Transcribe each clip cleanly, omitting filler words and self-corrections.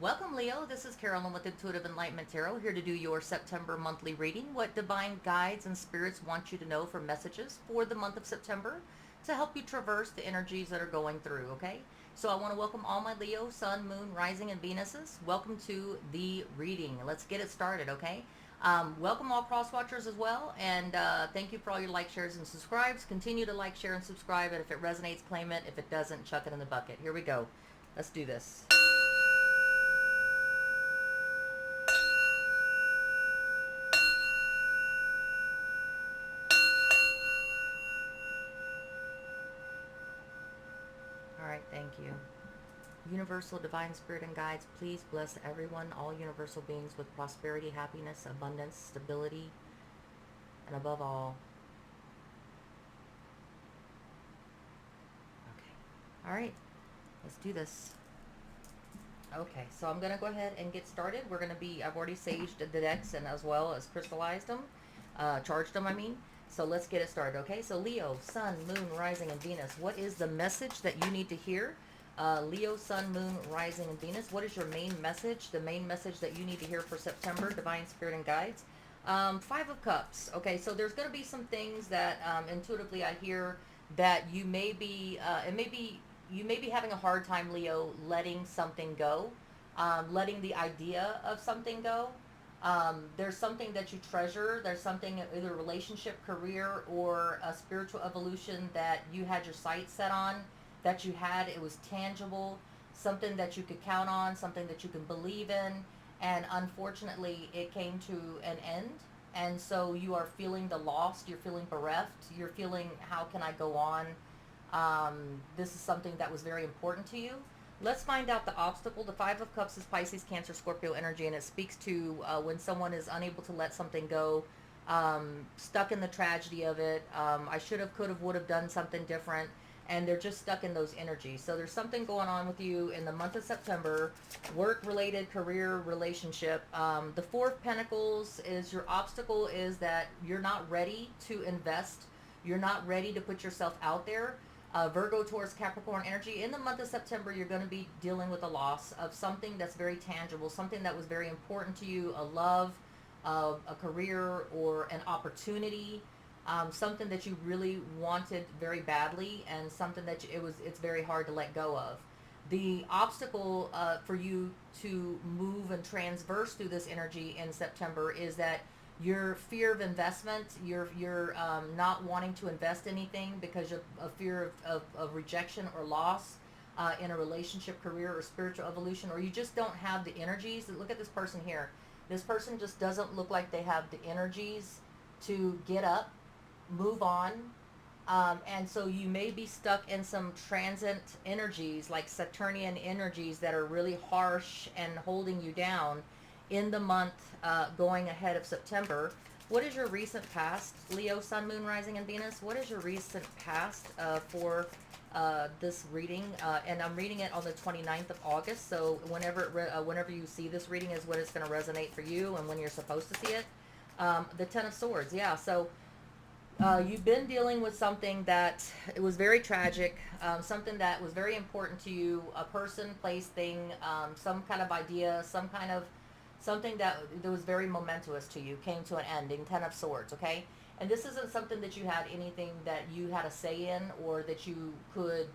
Welcome, Leo. This is Carolyn with Intuitive Enlightenment Tarot, here to do your September monthly reading. What divine guides and spirits want you to know for messages for the month of September to help you traverse the energies that are going through, okay? So I want to welcome all my Leo, Sun, Moon, Rising, and Venuses. Welcome to the reading. Let's get it started, okay? Welcome all cross watchers as well, and thank you for all your likes, shares, and subscribes. Continue to like, share, and subscribe, and if it resonates, claim it. If it doesn't, chuck it in the bucket. Here we go. Let's do this. All right, thank you. Universal divine spirit and guides, please bless everyone, all universal beings with prosperity, happiness, abundance, stability, and above all. Okay. All right, let's do this. Okay, so I'm going to go ahead and get started. I've already saged the decks and as well as crystallized them, charged them, I mean. So let's get it started, okay? So Leo, Sun, Moon, Rising, and Venus. What is the message that you need to hear? Leo, Sun, Moon, Rising, and Venus. What is your main message? The main message that you need to hear for September, Divine Spirit and Guides. Five of Cups. Okay, so there's going to be some things that intuitively I hear that you may be, you may be having a hard time, Leo, letting something go, letting the idea of something go. There's something that you treasure. There's something, either a relationship, career, or a spiritual evolution that you had your sights set on, that you had, it was tangible, something that you could count on, something that you can believe in, and unfortunately it came to an end. And so you are feeling the loss, you're feeling bereft, you're feeling, how can I go on? This is something that was very important to you. Let's find out the obstacle. The Five of Cups is Pisces, Cancer, Scorpio energy, and it speaks to when someone is unable to let something go, stuck in the tragedy of it. I should have, could have, would have done something different, and they're just stuck in those energies. So there's something going on with you in the month of September, work-related, career, relationship. The Four of Pentacles is your obstacle, is that you're not ready to invest. You're not ready to put yourself out there. Virgo, Taurus, Capricorn energy. In the month of September, you're going to be dealing with a loss of something that's very tangible, something that was very important to you, a love, a career, or an opportunity, something that you really wanted very badly, and something that it's very hard to let go of. The obstacle for you to move and transverse through this energy in September is that your fear of investment, you're not wanting to invest anything because of a fear of rejection or loss in a relationship, career, or spiritual evolution, or you just don't have the energies. Look at this person here. This person just doesn't look like they have the energies to get up, move on, and so you may be stuck in some transient energies, like Saturnian energies, that are really harsh and holding you down in the month going ahead of September. What is your recent past, Leo, Sun, Moon, Rising, and Venus? What is your recent past for this reading? And I'm reading it on the 29th of August, so whenever you see this reading is when it's going to resonate for you and when you're supposed to see it. The Ten of Swords, yeah. So you've been dealing with something that it was very tragic, something that was very important to you, a person, place, thing, some kind of idea, something that was very momentous to you, came to an ending. Ten of Swords, okay? And this isn't something that you had anything that you had a say in, or that you could,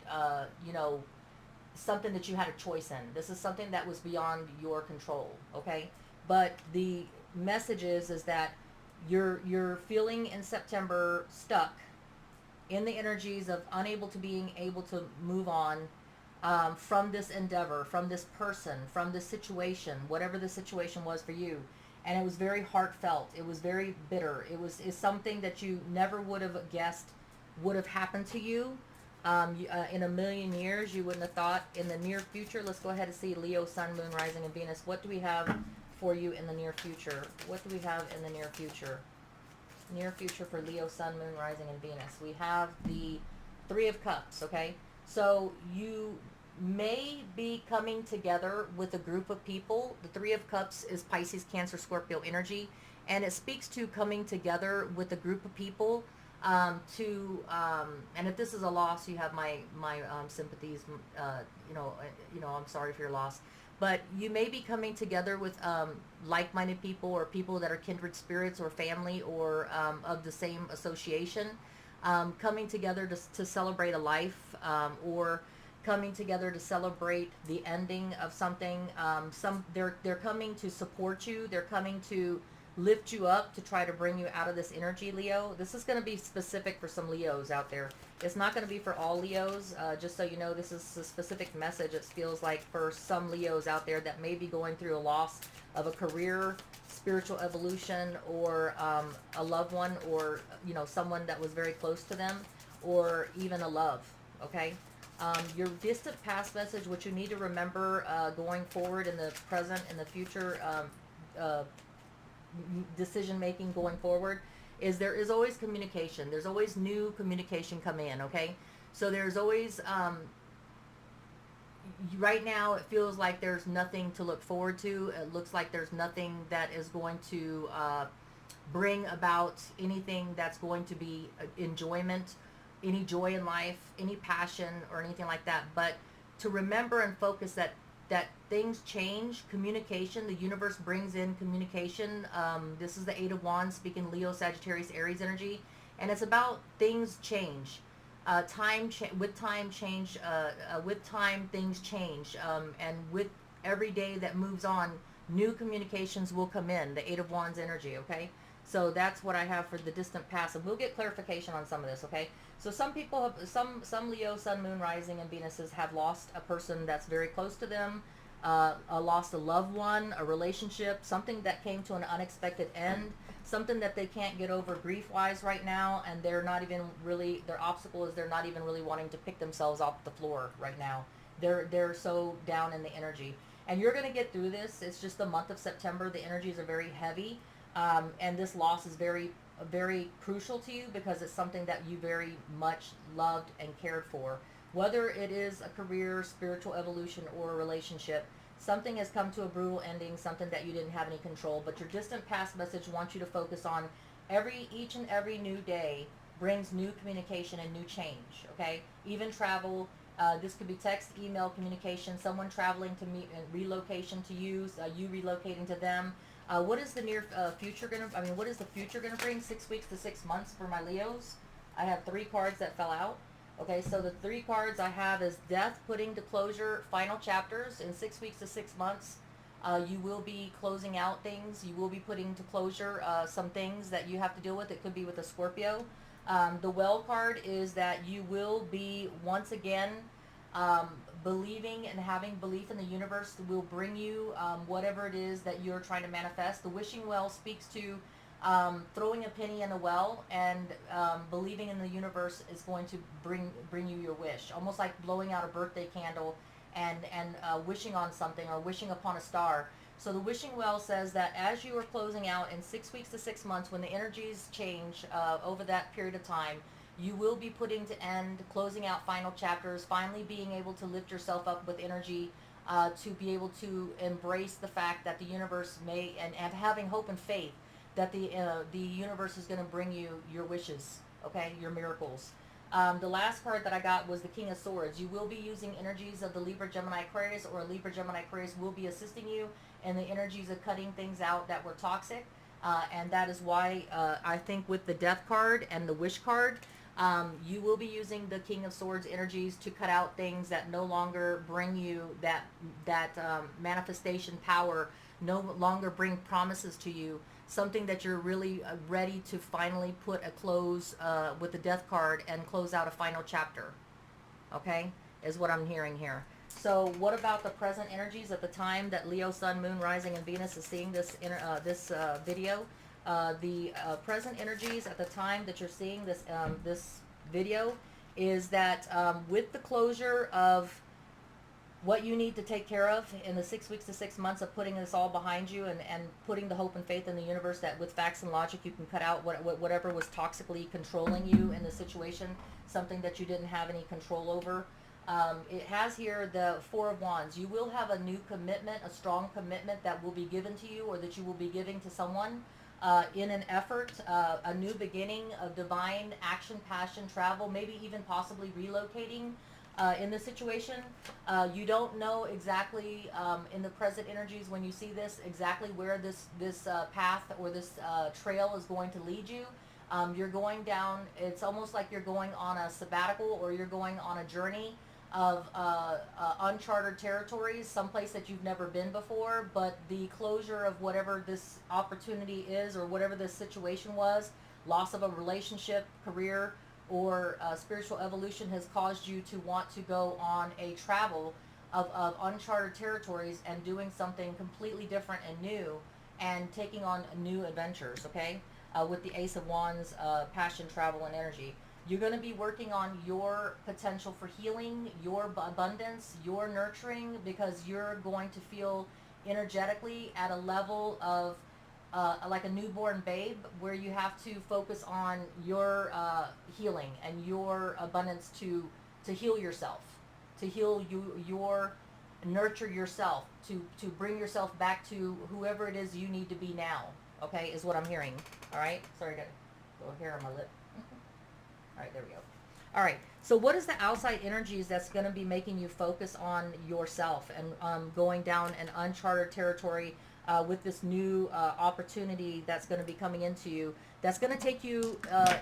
something that you had a choice in. This is something that was beyond your control, okay? But the message is that you're feeling in September stuck in the energies of unable to being able to move on from this endeavor, from this person, from this situation, whatever the situation was for you. And it was very heartfelt. It was very bitter. It's something that you never would have guessed would have happened to you in a million years. You wouldn't have thought. In the near future, let's go ahead and see Leo, Sun, Moon, Rising, and Venus. What do we have for you in the near future? What do we have in the near future? Near future for Leo, Sun, Moon, Rising, and Venus. We have the Three of Cups, okay? So you may be coming together with a group of people. The Three of Cups is Pisces, Cancer, Scorpio energy, and it speaks to coming together with a group of people and if this is a loss, you have my sympathies. I'm sorry for your loss, but you may be coming together with like-minded people, or people that are kindred spirits or family, or of the same association, coming together to celebrate a life, or coming together to celebrate the ending of something. They're coming to support you. They're coming to lift you up, to try to bring you out of this energy, Leo. This is going to be specific for some Leos out there. It's not going to be for all Leos. Just so you know, this is a specific message. It feels like for some Leos out there that may be going through a loss of a career, spiritual evolution, or a loved one, or someone that was very close to them, or even a love. Okay. Your distant past message, what you need to remember going forward, in the present, in the future, decision making going forward, is there is always communication. There's always new communication come in. Okay, so there's always right now it feels like there's nothing to look forward to. It looks like there's nothing that is going to bring about anything that's going to be enjoyment, any joy in life, any passion, or anything like that. But to remember and focus that things change. Communication, the universe brings in communication. This is the Eight of Wands, speaking Leo, Sagittarius, Aries energy, and it's about things change. With time things change, and with every day that moves on, new communications will come in. The Eight of Wands energy. Okay, so that's what I have for the distant past, and we'll get clarification on some of this. Okay, so some people have, some Leo, Sun, Moon, Rising, and Venuses have lost a person that's very close to them, lost a loved one, a relationship, something that came to an unexpected end, something that they can't get over grief-wise right now, and they're not even really, their obstacle is they're not even really wanting to pick themselves off the floor right now. They're so down in the energy. And you're going to get through this. It's just the month of September. The energies are very heavy, and this loss is very, very crucial to you, because it's something that you very much loved and cared for. Whether it is a career, spiritual evolution, or a relationship, something has come to a brutal ending, something that you didn't have any control. But your distant past message wants you to focus on each and every new day brings new communication and new change. Okay, even travel. This could be text, email, communication, someone traveling to meet, and relocation to you, you relocating to them. What is the near future going to, what is the future going to bring? 6 weeks to 6 months for my Leos. I have 3 cards that fell out. Okay, so the 3 cards I have is death, putting to closure, final chapters. In 6 weeks to 6 months, you will be closing out things. You will be putting to closure some things that you have to deal with. It could be with a Scorpio. The well card is that you will be, once again, believing and having belief in the universe will bring you whatever it is that you're trying to manifest. The wishing well speaks to throwing a penny in a well, and believing in the universe is going to bring you your wish. Almost like blowing out a birthday candle and wishing on something, or wishing upon a star. So the wishing well says that as you are closing out in 6 weeks to 6 months, when the energies change over that period of time, you will be putting to end, closing out final chapters, finally being able to lift yourself up with energy, to be able to embrace the fact that the universe may, and having hope and faith that the universe is going to bring you your wishes, okay, your miracles. The last card that I got was the King of Swords. You will be using energies of the Libra, Gemini, Aquarius, or Libra, Gemini, Aquarius will be assisting you in the energies of cutting things out that were toxic. And that is why I think with the Death card and the Wish card, you will be using the King of Swords energies to cut out things that no longer bring you that manifestation power, no longer bring promises to you. Something that you're really ready to finally put a close with the Death card and close out a final chapter. Okay, is what I'm hearing here. So what about the present energies at the time that Leo, Sun, Moon, Rising, and Venus is seeing this video? The present energies at the time that you're seeing this this video is that with the closure of what you need to take care of in the 6 weeks to 6 months of putting this all behind you, and putting the hope and faith in the universe that with facts and logic you can cut out whatever was toxically controlling you in the situation, something that you didn't have any control over. It has here the Four of Wands. You will have a new commitment, a strong commitment that will be given to you, or that you will be giving to someone in an effort, a new beginning of divine action, passion, travel, maybe even possibly relocating. in this situation. You don't know exactly in the present energies when you see this exactly where this path or this trail is going to lead you. You're going down. It's almost like you're going on a sabbatical, or you're going on a journey of uncharted territories, someplace that you've never been before. But the closure of whatever this opportunity is, or whatever this situation was, loss of a relationship, career, or spiritual evolution, has caused you to want to go on a travel of uncharted territories and doing something completely different and new, and taking on new adventures, okay? With the Ace of Wands, passion, travel, and energy. You're going to be working on your potential for healing, your abundance, your nurturing, because you're going to feel energetically at a level of like a newborn babe, where you have to focus on your healing and your abundance to heal yourself, to heal your nurture yourself, to bring yourself back to whoever it is you need to be now. Okay, is what I'm hearing. All right. Sorry, I got a little hair on my lip. All right, there we go. All right. So what is the outside energies that's going to be making you focus on yourself and going down an uncharted territory with this new opportunity that's going to be coming into you? That's going to take you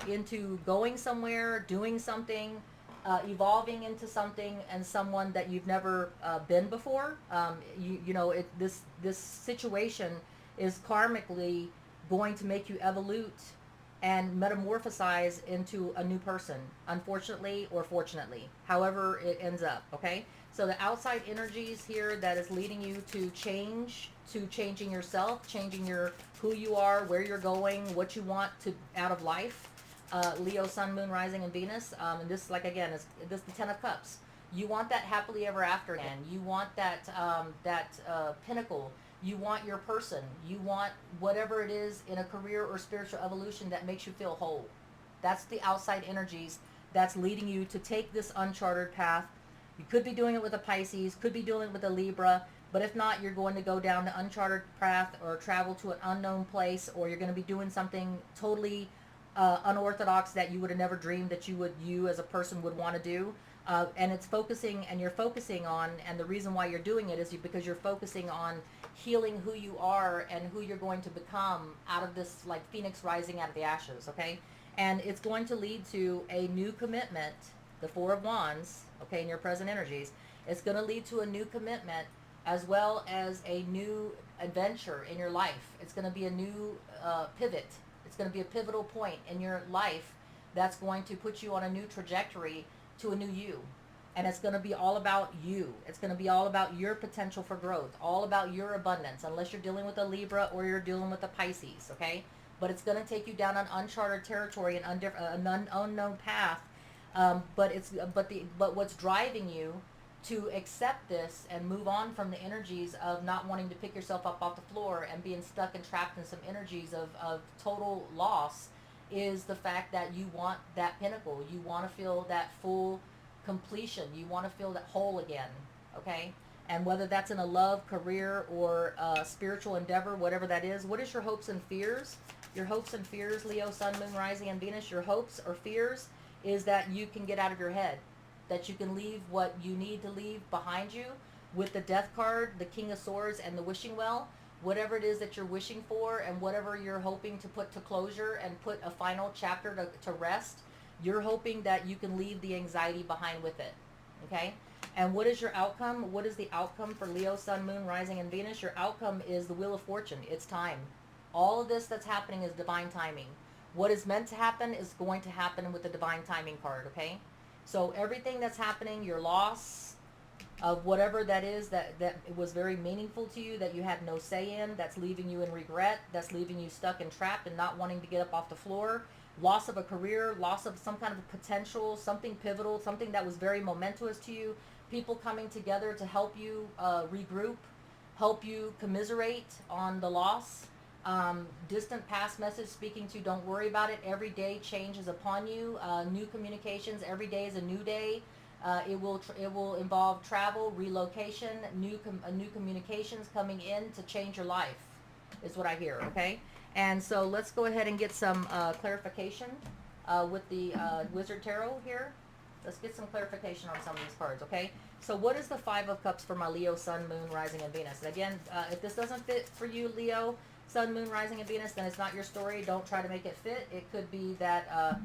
into going somewhere, doing something, evolving into something and someone that you've never been before. This situation is karmically going to make you evolute and metamorphosize into a new person, unfortunately or fortunately, however it ends up, okay? So the outside energies here that is leading you to changing yourself, changing who you are, where you're going, what you want to out of life. Leo, Sun, Moon, Rising, and Venus. And this, like, again, is this the Ten of Cups. You want that happily ever after again. You want that pinnacle. You want your person. You want whatever it is in a career or spiritual evolution that makes you feel whole. That's the outside energies that's leading you to take this uncharted path. You could be doing it with a Pisces, could be doing it with a Libra, but if not, you're going to go down the uncharted path or travel to an unknown place, or you're going to be doing something totally unorthodox that you would have never dreamed that you as a person would want to do. And you're focusing on, and the reason why you're doing it is because you're focusing on healing who you are and who you're going to become out of this, like phoenix rising out of the ashes, okay? And it's going to lead to a new commitment, the Four of Wands, okay, in your present energies. It's going to lead to a new commitment as well as a new adventure in your life. It's going to be a new pivot. It's going to be a pivotal point in your life that's going to put you on a new trajectory to a new you. And it's going to be all about you. It's going to be all about your potential for growth, all about your abundance, unless you're dealing with a Libra or you're dealing with a Pisces, okay? But it's going to take you down an uncharted territory, an unknown path. But what's driving you to accept this and move on from the energies of not wanting to pick yourself up off the floor and being stuck and trapped in some energies of total loss is the fact that you want that pinnacle. You want to feel that full completion. You want to feel that whole again, okay? And whether that's in a love, career, or spiritual endeavor, whatever that is, what is your hopes and fears? Your hopes and fears, Leo, Sun, Moon, Rising, and Venus, your hopes or fears is that you can get out of your head, that you can leave what you need to leave behind you with the Death card, the King of Swords, and the Wishing Well. Whatever it is that you're wishing for and whatever you're hoping to put to closure and put a final chapter to rest, you're hoping that you can leave the anxiety behind with it, okay? And what is your outcome? What is the outcome for Leo, Sun, Moon, Rising, and Venus? Your outcome is the Wheel of Fortune. It's time. All of this that's happening is divine timing. What is meant to happen is going to happen with the divine timing card, okay? So everything that's happening, your loss of whatever that is that was very meaningful to you, that you had no say in, that's leaving you in regret, that's leaving you stuck and trapped and not wanting to get up off the floor, loss of a career, loss of some kind of potential, something pivotal, something that was very momentous to you, people coming together to help you regroup, help you commiserate on the loss. Distant past message speaking to, don't worry about it. Every day change is upon you. New communications. Every day is a new day. It will involve travel, relocation, new communications coming in to change your life, is what I hear. Okay, and so let's go ahead and get some clarification with the Wizard Tarot here. Let's get some clarification on some of these cards, okay? So what is the Five of Cups for my Leo, Sun, Moon, Rising, and Venus? And again, if this doesn't fit for you, Leo, Sun, Moon, Rising, and Venus, then it's not your story. Don't try to make it fit. It could be that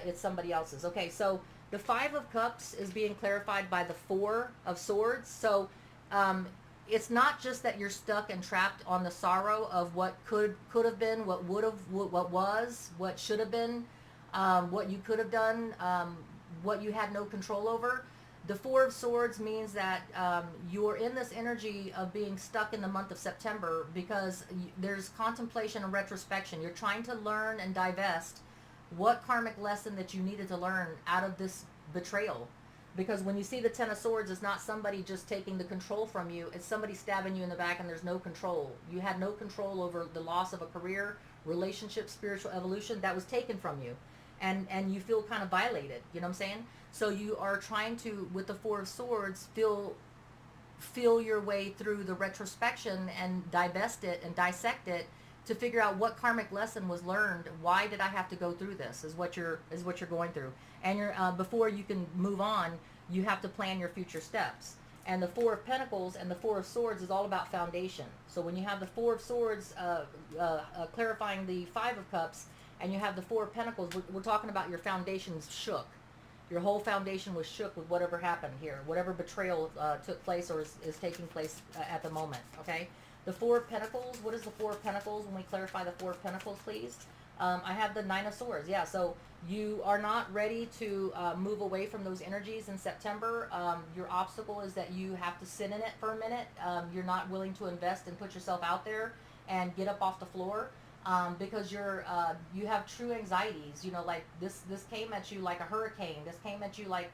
it's somebody else's. Okay, so the Five of Cups is being clarified by the Four of Swords. So it's not just that you're stuck and trapped on the sorrow of what could have been, what would have, what was, what should have been, what you could have done, what you had no control over. The Four of Swords means that you're in this energy of being stuck in the month of September because there's contemplation and retrospection. You're trying to learn and divest what karmic lesson that you needed to learn out of this betrayal. Because when you see the Ten of Swords, it's not somebody just taking the control from you. It's somebody stabbing you in the back and there's no control. You had no control over the loss of a career, relationship, spiritual evolution that was taken from you. And you feel kind of violated, you know what I'm saying? So you are trying to, with the Four of Swords, feel your way through the retrospection and divest it and dissect it to figure out what karmic lesson was learned. Why did I have to go through this? Is what you're going through. And you're before you can move on, you have to plan your future steps. And the Four of Pentacles and the Four of Swords is all about foundation. So when you have the Four of Swords clarifying the Five of Cups, and you have the Four of Pentacles, we're talking about your foundation's shook. Your whole foundation was shook with whatever happened here, whatever betrayal took place or is taking place at the moment, okay? The Four of Pentacles, what is the Four of Pentacles? When we clarify the Four of Pentacles, please. I have the Nine of Swords. Yeah, so you are not ready to move away from those energies in September. Your obstacle is that you have to sit in it for a minute. You're not willing to invest and put yourself out there and get up off the floor. Because you have true anxieties, you know, like this came at you like a hurricane. This came at you like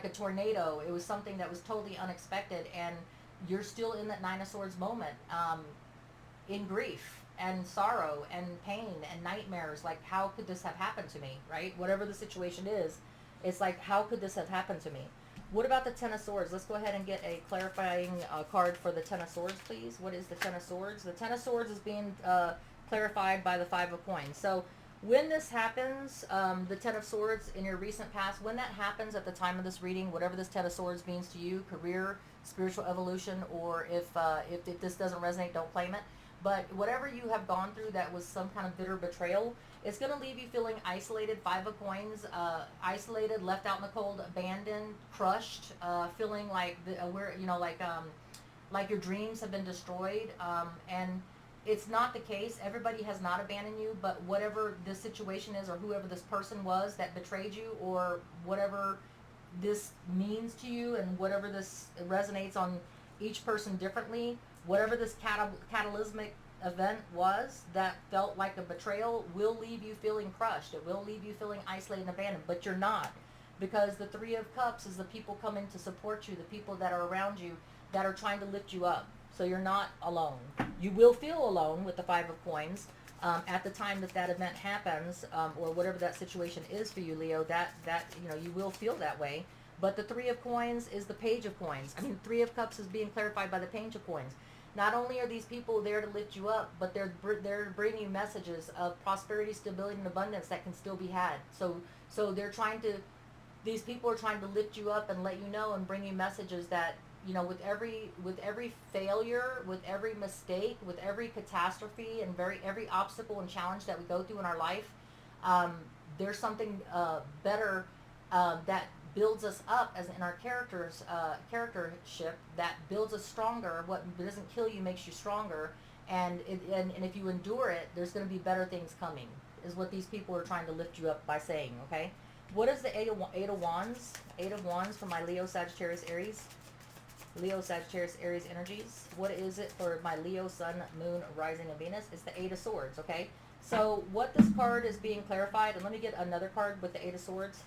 a tornado. It was something that was totally unexpected, and you're still in that Nine of Swords moment, in grief and sorrow and pain and nightmares. Like, how could this have happened to me, right? Whatever the situation is, it's like, how could this have happened to me? What about the Ten of Swords? Let's go ahead and get a clarifying card for the Ten of Swords, please. What is the Ten of Swords? The Ten of Swords is being clarified by the Five of Coins. So when this happens, the Ten of Swords in your recent past, when that happens at the time of this reading, whatever this Ten of Swords means to you, career, spiritual evolution, or if this doesn't resonate, don't claim it. But whatever you have gone through that was some kind of bitter betrayal, it's going to leave you feeling isolated. Five of Coins, isolated, left out in the cold, abandoned, crushed, feeling like like your dreams have been destroyed, and it's not the case. Everybody has not abandoned you, but whatever this situation is, or whoever this person was that betrayed you, or whatever this means to you, and whatever this resonates on each person differently, whatever this catalytic event was that felt like a betrayal will leave you feeling crushed. It will leave you feeling isolated and abandoned, but you're not, because the Three of Cups is the people coming to support you, the people that are around you that are trying to lift you up. So you're not alone. You will feel alone with the Five of Coins at the time that event happens, or whatever that situation is for you, Leo. That you will feel that way. But the Three of Coins is the Page of Coins. I mean, Three of Cups is being clarified by the Page of Coins. Not only are these people there to lift you up, but they're bringing you messages of prosperity, stability, and abundance that can still be had. So they're trying to. These people are trying to lift you up and let you know and bring you messages that, you know, with every failure, with every mistake, with every catastrophe, and every obstacle and challenge that we go through in our life, there's something better that builds us up as in our charactership, that builds us stronger. What doesn't kill you makes you stronger, and if you endure it, there's going to be better things coming, is what these people are trying to lift you up by saying. Okay, what is the Eight of Wands? Eight of Wands for my Leo, Sagittarius, Aries. Leo, Sagittarius, Aries energies. What is it for my Leo, Sun, Moon, Rising, and Venus? It's the Eight of Swords, okay? So what this card is being clarified, and let me get another card with the Eight of Swords.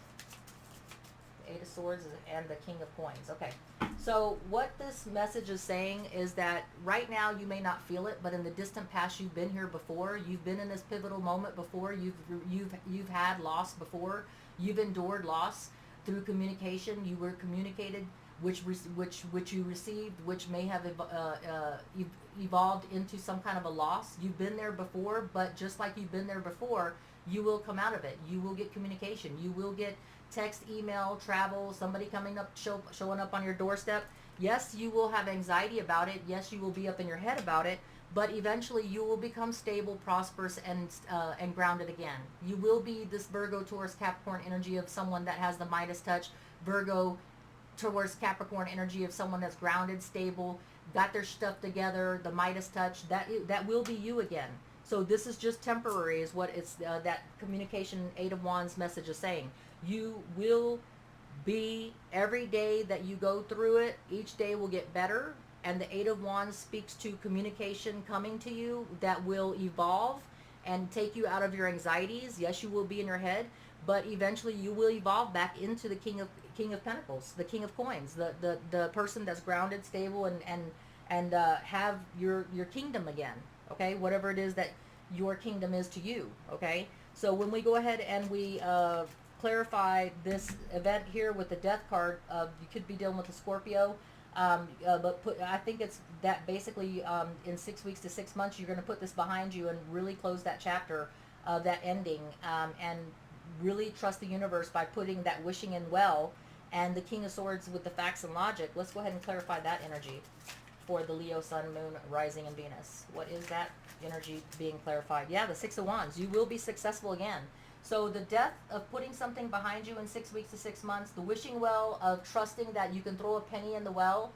The Eight of Swords and the King of Coins, okay. So what this message is saying is that right now you may not feel it, but in the distant past you've been here before. You've been in this pivotal moment before. You've had loss before. You've endured loss through communication. You were communicated, which you received, which may have evolved into some kind of a loss. You've been there before, but just like you've been there before, you will come out of it. You will get communication. You will get text, email, travel, somebody coming up, showing up on your doorstep. Yes, you will have anxiety about it. Yes, you will be up in your head about it. But eventually, you will become stable, prosperous, and grounded again. You will be this Virgo, Taurus, Capricorn energy of someone that has the Midas touch. Virgo, Taurus, Capricorn energy of someone that's grounded, stable, got their stuff together. The Midas touch. That will be you again. So this is just temporary, is what it's that communication Eight of Wands message is saying. You will be, every day that you go through it, each day will get better. And the Eight of Wands speaks to communication coming to you that will evolve and take you out of your anxieties. Yes, you will be in your head, but eventually you will evolve back into the King of Pentacles, the King of Coins, the person that's grounded, stable, and have your kingdom again. Okay, whatever it is that your kingdom is to you. Okay, so when we go ahead and we clarify this event here with the Death card, you could be dealing with a Scorpio. I think it's that basically in 6 weeks to 6 months, you're going to put this behind you and really close that chapter of that ending, and really trust the universe by putting that wishing in well. And the King of Swords with the facts and logic. Let's go ahead and clarify that energy for the Leo, Sun, Moon, Rising, and Venus. What is that energy being clarified? Yeah, the Six of Wands. You will be successful again. So the death of putting something behind you in 6 weeks to 6 months, the wishing well of trusting that you can throw a penny in the well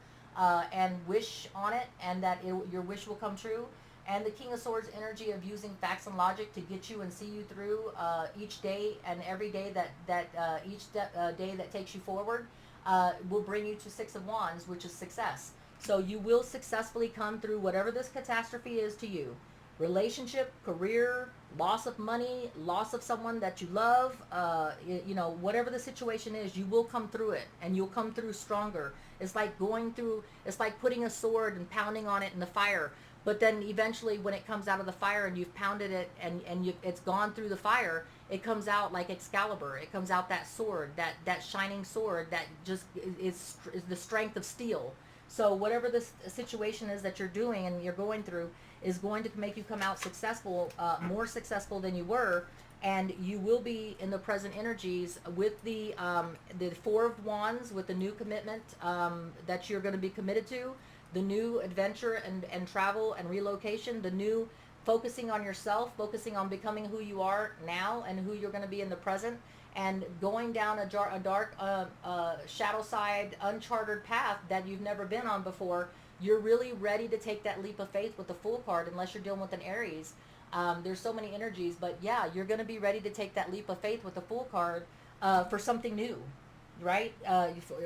and wish on it, and that your wish will come true. And the King of Swords energy of using facts and logic to get you and see you through each day, and every day day that takes you forward will bring you to Six of Wands, which is success. So you will successfully come through whatever this catastrophe is to you. Relationship, career, loss of money, loss of someone that you love, whatever the situation is, you will come through it, and you'll come through stronger. It's like putting a sword and pounding on it in the fire. But then eventually when it comes out of the fire and you've pounded it and it's gone through the fire, it comes out like Excalibur. It comes out that sword, that shining sword that just is the strength of steel. So whatever this situation is that you're doing and you're going through is going to make you come out successful, more successful than you were. And you will be in the present energies with the Four of Wands, with the new commitment that you're going to be committed to, the new adventure and travel and relocation, the new focusing on yourself, focusing on becoming who you are now and who you're going to be in the present, and going down a dark shadow side, uncharted path that you've never been on before. You're really ready to take that leap of faith with the Fool card, unless you're dealing with an Aries. There's so many energies, but yeah, you're going to be ready to take that leap of faith with the Fool card for something new, right?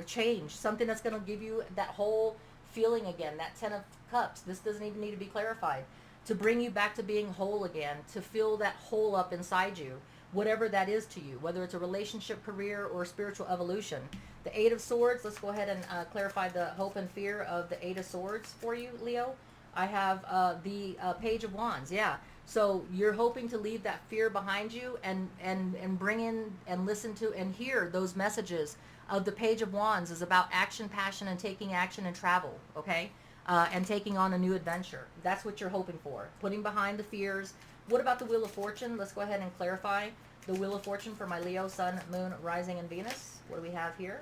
Change, something that's going to give you that whole feeling again, that Ten of Cups. This doesn't even need to be clarified. To bring you back to being whole again, to fill that hole up inside you, whatever that is to you, whether it's a relationship, career, or spiritual evolution. The Eight of Swords, let's go ahead and clarify the hope and fear of the Eight of Swords for you, Leo. I have the Page of Wands, yeah. So you're hoping to leave that fear behind you and bring in and listen to and hear those messages of the Page of Wands is about action, passion, and taking action and travel, okay? And taking on a new adventure. That's what you're hoping for. Putting behind the fears. What about the Wheel of Fortune? Let's go ahead and clarify the Wheel of Fortune for my Leo, Sun, Moon, Rising, and Venus. What do we have here?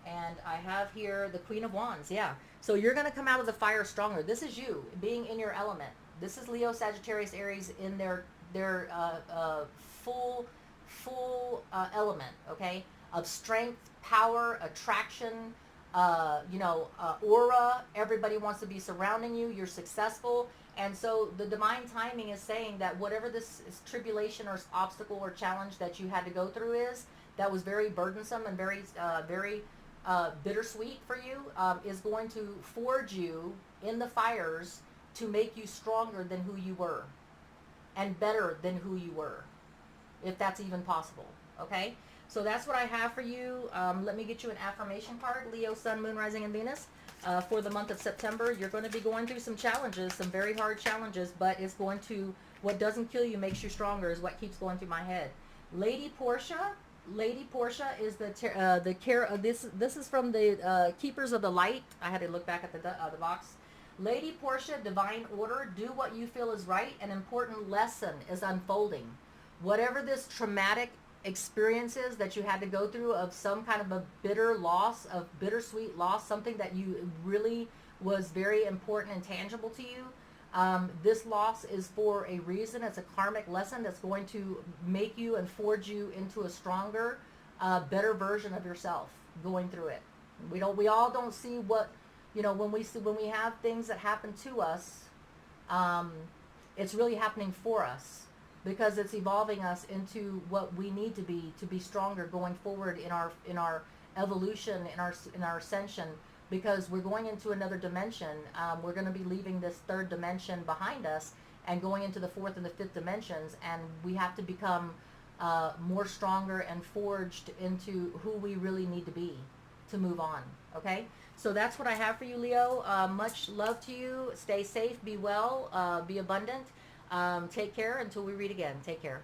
And I have here the Queen of Wands, yeah. So you're going to come out of the fire stronger. This is you being in your element. This is Leo, Sagittarius, Aries in their full element, okay? Of strength, power, attraction, aura. Everybody wants to be surrounding you. You're successful. And so the divine timing is saying that whatever this tribulation or obstacle or challenge that you had to go through is, that was very burdensome and very bittersweet for you, is going to forge you in the fires to make you stronger than who you were and better than who you were, if that's even possible. Okay? So that's what I have for you. Let me get you an affirmation card. Leo, Sun, Moon, Rising, and Venus. For the month of September, you're going to be going through some challenges, some very hard challenges, but it's going to, what doesn't kill you makes you stronger is what keeps going through my head. Lady Portia is the care of this. This is from the Keepers of the Light. I had to look back at the box. Lady Portia, divine order. Do what you feel is right. An important lesson is unfolding. Whatever this traumatic experiences that you had to go through of some kind of a bitter loss, of bittersweet loss, something that you really was very important and tangible to you. This loss is for a reason. It's a karmic lesson that's going to make you and forge you into a stronger, better version of yourself going through it. We all don't see what, when we have things that happen to us, um, it's really happening for us, because it's evolving us into what we need to be stronger going forward in our evolution, in our ascension, because we're going into another dimension. We're going to be leaving this third dimension behind us and going into the fourth and the fifth dimensions, and we have to become more stronger and forged into who we really need to be to move on. Okay, so that's what I have for you, Leo. Much love to you. Stay safe, be well, be abundant. Take care until we read again. Take care.